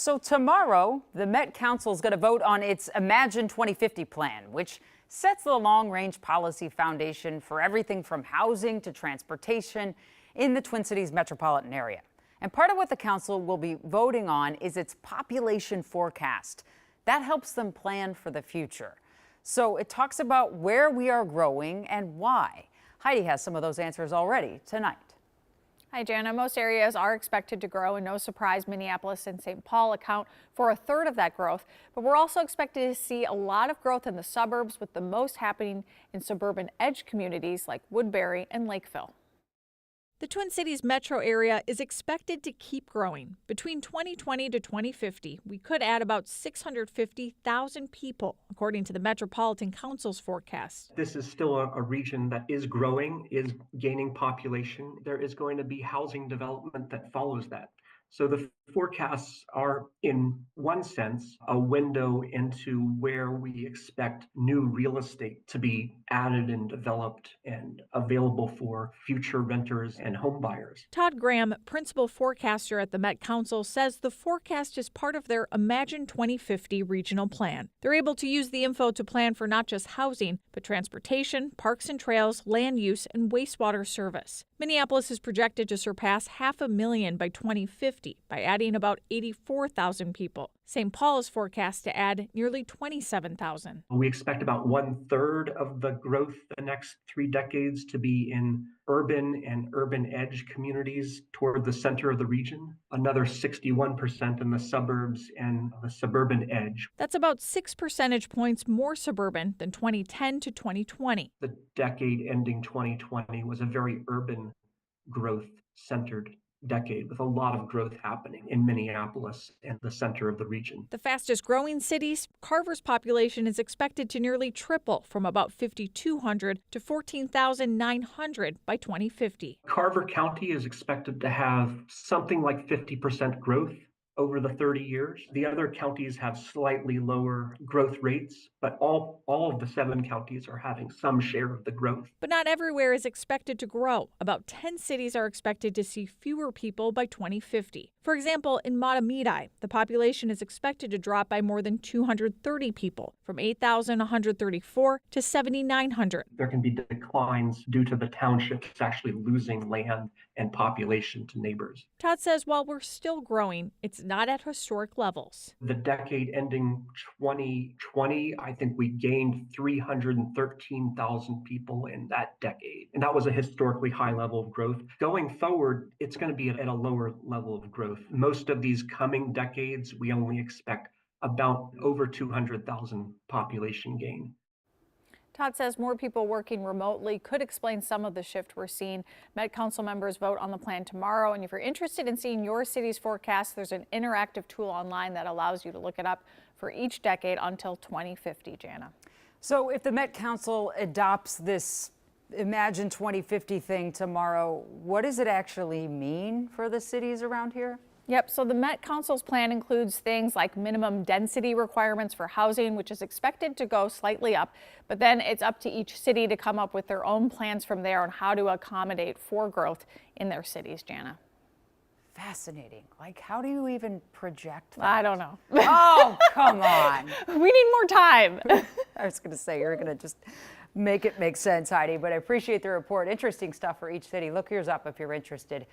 So tomorrow, the Met Council is going to vote on its Imagine 2050 plan, which sets the long-range policy foundation for everything from housing to transportation in the Twin Cities metropolitan area. And part of what the council will be voting on is its population forecast. That helps them plan for the future. So it talks about where we are growing and why. Heidi has some of those answers already tonight. Hi, Jana. Most areas are expected to grow, and no surprise, Minneapolis and St. Paul account for a third of that growth. But we're also expected to see a lot of growth in the suburbs, with the most happening in suburban edge communities like Woodbury and Lakeville. The Twin Cities metro area is expected to keep growing. Between 2020 to 2050, we could add about 650,000 people, according to the Metropolitan Council's forecast. This is still a region that is growing, is gaining population. There is going to be housing development that follows that. So the forecasts are, in one sense, a window into where we expect new real estate to be added and developed and available for future renters and home buyers. Todd Graham, principal forecaster at the Met Council, says the forecast is part of their Imagine 2050 regional plan. They're able to use the info to plan for not just housing, but transportation, parks and trails, land use, and wastewater service. Minneapolis is projected to surpass 500,000 by 2050 by adding about 84,000 people. St. Paul is forecast to add nearly 27,000. We expect about 1/3 of the growth the next 3 decades to be in urban and urban edge communities toward the center of the region, another 61% in the suburbs and the suburban edge. That's about 6 percentage points more suburban than 2010 to 2020. The decade ending 2020 was a very urban growth-centered decade with a lot of growth happening in Minneapolis and the center of the region. The fastest growing cities, Carver's population is expected to nearly triple from about 5,200 to 14,900 by 2050. Carver County is expected to have something like 50% growth over the 30 years. The other counties have slightly lower growth rates, but all of the 7 counties are having some share of the growth. But not everywhere is expected to grow. About 10 cities are expected to see fewer people by 2050. For example, in Mahtomedi, the population is expected to drop by more than 230 people, from 8,134 to 7,900. There can be declines due to the townships actually losing land and population to neighbors. Todd says while we're still growing, it's not at historic levels. The decade ending 2020, I think we gained 313,000 people in that decade. And that was a historically high level of growth. Going forward, it's going to be at a lower level of growth. Most of these coming decades, we only expect about over 200,000 population gain. Todd says more people working remotely could explain some of the shift we're seeing. Met Council members vote on the plan tomorrow, and if you're interested in seeing your city's forecast, there's an interactive tool online that allows you to look it up for each decade until 2050, Jana. So if the Met Council adopts this Imagine 2050 thing tomorrow, what does it actually mean for the cities around here? Yep, so the Met Council's plan includes things like minimum density requirements for housing, which is expected to go slightly up, but then it's up to each city to come up with their own plans from there on how to accommodate for growth in their cities, Jana. Fascinating. Like, how do you even project that? I don't know. Oh, come on. We need more time. I was going to say, you're going to just make it make sense, Heidi, but I appreciate the report. Interesting stuff for each city. Look yours up if you're interested.